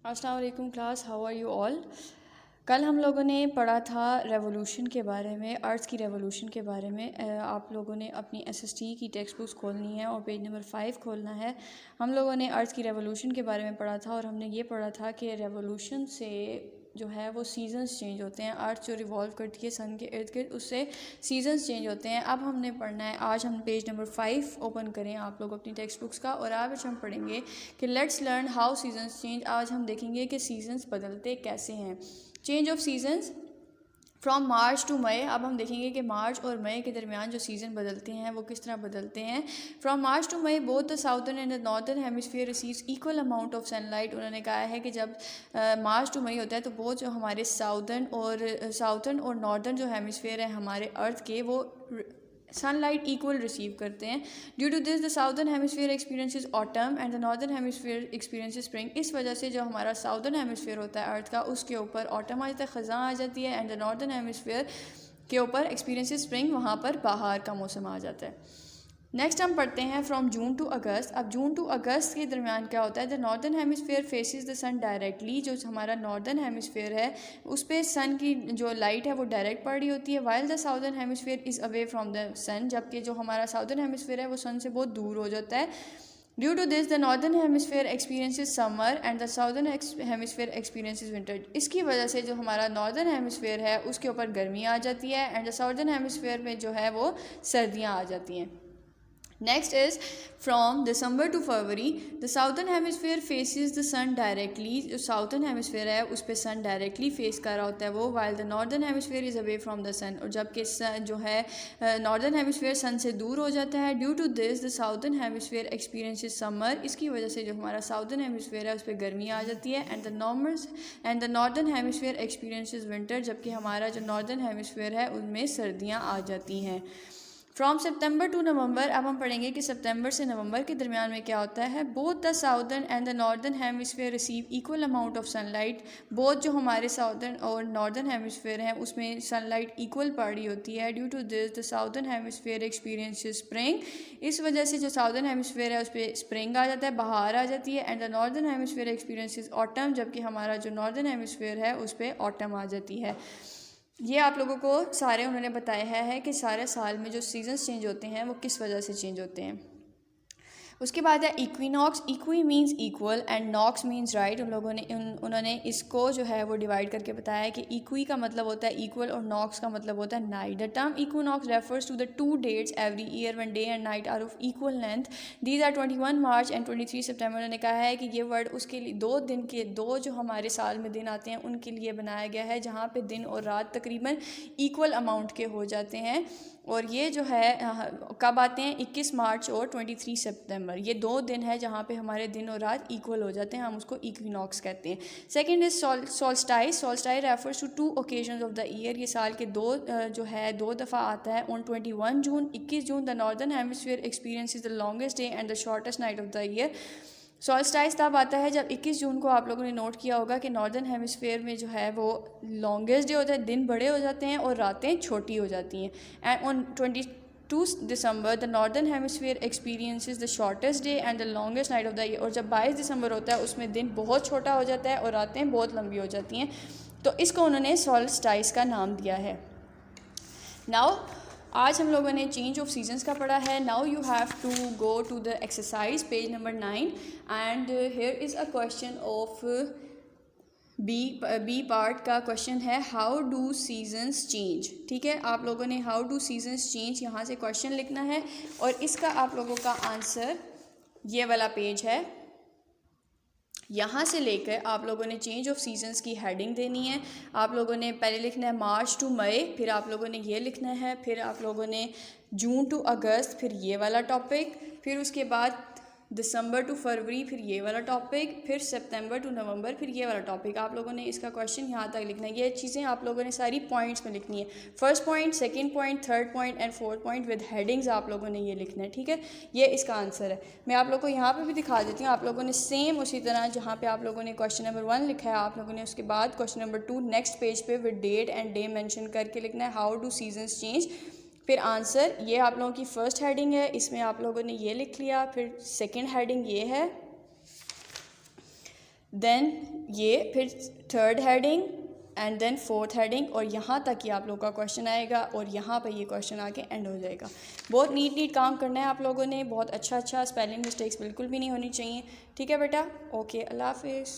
अस्सलाम वालेकुम class, how are you all. कल हम लोगों ने पढ़ा था रेवोल्यूशन के बारे में, अर्थ की रेवोल्यूशन के बारे में। आप लोगों ने अपनी एसएसटी की टेक्स्ट बुक्स खोलनी है और पेज नंबर 5 खोलना है। हम लोगों ने अर्थ की रेवोल्यूशन के बारे में पढ़ा था और हमने ये पढ़ा था कि रेवोल्यूशन से जो है वो सीजन्स चेंज होते हैं। अर्थ जो रिवॉल्व करती है सन के इर्द गिर्द, उससे सीजन्स चेंज होते हैं। अब हमने पढ़ना है, आज हम पेज नंबर 5 ओपन करें आप लोग अपनी टेक्स्ट बुक्स का, और आज हम पढ़ेंगे कि let's learn how seasons change. आज हम देखेंगे कि सीजन्स बदलते कैसे हैं। Change of seasons from March to May. अब हम देखेंगे कि मार्च और मई के दरमियान जो सीज़न बदलते हैं वो किस तरह बदलते हैं। From March to May both the southern and the northern hemisphere receives equal amount of sunlight. उन्होंने कहा है कि जब मार्च टू मई होता है तो वो जो हमारे साउदर्न और नॉर्दर्न जो हेमिस्फीयर है हमारे अर्थ के, वो सनलाइट इक्वल रिसीव करते हैं। Due to this the southern hemisphere experiences autumn and the northern hemisphere experiences spring. इस वजह से जो हमारा साउदर्न हेमिस्फीयर होता है अर्थ का, उसके ऊपर ऑटम आ जाता है, ख़ज़ां आ जाती है, एंड द नॉर्दर्न हेमिस्फीयर के ऊपर एक्सपीरियंसेस स्प्रिंग, वहाँ पर बाहर का मौसम आ जाता है। नेक्स्ट हम पढ़ते हैं फ्रॉम जून टू अगस्त। अब जून टू अगस्त के दरमियान क्या होता है। The northern hemisphere faces the sun directly. जो हमारा नॉर्दर्न हेमिस्फीयर है उस पर सन की जो लाइट है वो डायरेक्ट पड़ रही होती है। While the southern hemisphere is away from the sun. जबकि जो हमारा साउदर्न हेमिस्फीयर है वो सन से बहुत दूर हो जाता है। Due to this the northern hemisphere experiences summer and the southern hemisphere experiences winter. इसकी वजह से जो हमारा नॉर्दर्न हेमिस्फीयर है उसके ऊपर गर्मी आ जाती है, एंड द साउदर्न हेमिस्फीयर में जो है वो सर्दियाँ आ जाती हैं। Next is from December to February. The southern hemisphere faces the sun directly. जो साउदर्न हेमिस्फीयर है उस पर सन डायरेक्टली फेस कर रहा होता है वो, while the northern hemisphere is away from the sun. और जबकि जो है नॉर्दर्न हेमिस्फीयर सन से दूर हो जाता है। Due to this the southern hemisphere experiences summer. इसकी वजह से जो हमारा साउदर्न हेमिस्फीयर है उस पर गर्मी आ जाती है, and the northern hemisphere experiences winter. जबकि हमारा जो नॉर्दर्न हेमिस्फीयर है उनमें सर्दियाँ आ जाती हैं। फ्रॉम सितंबर टू नवंबर। अब हम पढ़ेंगे कि सितंबर से नवंबर के दरमियान में क्या होता है। Both the southern and the northern hemisphere receive equal amount of sunlight. Both जो हमारे साउदर्न और नॉर्दर्न हेमिस्फीयर हैं उसमें सनलाइट इक्वल पड़ रही होती है। Due to this the southern hemisphere experiences spring. इस वजह से जो साउदर्न हेमिस्फीयर है उस पर स्प्रिंग आ जाता है, बाहर आ जाती है, and the northern hemisphere experiences autumn. जबकि हमारा जो नॉर्दर्न हेमिस्फीयर है उस पर ऑटम आ जाती है। ये आप लोगों को सारे उन्होंने बताया है कि सारे साल में जो सीजन्स चेंज होते हैं वो किस वजह से चेंज होते हैं। उसके बाद है equinox. Equi means equal and nox means right. उन्होंने इसको जो है वो डिवाइड करके बताया है कि इक्वी का मतलब होता है इक्वल और नॉक्स का मतलब होता है night. The term equinox refers to the 2 dates every year when day and night are of equal length. These are 21 March and 23 September. उन्होंने कहा है कि ये वर्ड उसके लिए दो जो हमारे साल में दिन आते हैं उनके लिए बनाया गया है, जहाँ पे दिन और रात तकरीबन इक्वल अमाउंट के हो जाते हैं। और ये जो है कब आते हैं, 21 मार्च और 23 सितंबर। ये 2 दिन है जहाँ पे हमारे दिन और रात इक्वल हो जाते हैं, हम उसको इक्विनॉक्स कहते हैं। Second is solstice. Solstice refers to 2 occasions of the year. ये साल के दो दफ़ा आता है। On 21 June 21 June the northern hemisphere experience is the longest day and the shortest night of the year. Solstice तब आता है जब 21 जून को आप लोगों ने नोट किया होगा कि नॉर्दर्न हेमिस्फीयर में जो है वो लॉन्गेस्ट डे होता है, दिन बड़े हो जाते हैं और रातें छोटी हो जाती हैं। And on 22 December the northern hemisphere experiences the shortest day and the longest night of the year. और जब 22 दिसंबर होता है उसमें दिन बहुत छोटा हो जाता है और रातें बहुत लंबी हो जाती हैं, तो इसको उन्होंने सॉल्स्टाइस का नाम दिया है। नाउ आज हम लोगों ने चेंज ऑफ सीजन्स का पढ़ा है। Now you have to go to the exercise page number 9 and here is a question of B part का क्वेश्चन है हाउ डू सीजन्स चेंज। ठीक है, आप लोगों ने हाउ डू सीजन्स चेंज यहाँ से क्वेश्चन लिखना है और इसका आप लोगों का आंसर ये वाला पेज है। यहाँ से लेकर आप लोगों ने चेंज ऑफ सीजन्स की हेडिंग देनी है। आप लोगों ने पहले लिखना है मार्च टू मई, फिर आप लोगों ने ये लिखना है, फिर आप लोगों ने जून टू अगस्त, फिर ये वाला टॉपिक, फिर उसके बाद दिसंबर टू फरवरी, फिर ये वाला टॉपिक, फिर सितंबर टू नवंबर, फिर ये वाला टॉपिक। आप लोगों ने इसका क्वेश्चन यहाँ तक लिखना है। ये चीज़ें आप लोगों ने सारी पॉइंट्स में लिखनी है। First point, second point, third point and fourth point with headings आप लोगों ने ये लिखना है। ठीक है, ये इसका आंसर है। मैं आप लोगों को यहाँ पे भी दिखा देती हूँ। आप लोगों ने सेम उसी तरह जहाँ पे आप लोगों ने क्वेश्चन नंबर 1 लिखा है, आप लोगों ने उसके बाद क्वेश्चन नंबर 2 नेक्स्ट पेज पे with date and day mention करके लिखना है हाउ डू सीजन्स चेंज। फिर आंसर ये आप लोगों की फ़र्स्ट हेडिंग है, इसमें आप लोगों ने ये लिख लिया। फिर सेकंड हेडिंग ये है, देन ये, फिर third heading and then fourth heading, और यहाँ तक ही आप लोग का क्वेश्चन आएगा और यहाँ पे ये क्वेश्चन आके एंड हो जाएगा। बहुत नीट काम करना है आप लोगों ने, बहुत अच्छा। स्पेलिंग मिस्टेक्स बिल्कुल भी नहीं होनी चाहिए। ठीक है बेटा, ओके, अल्लाह हाफिज़।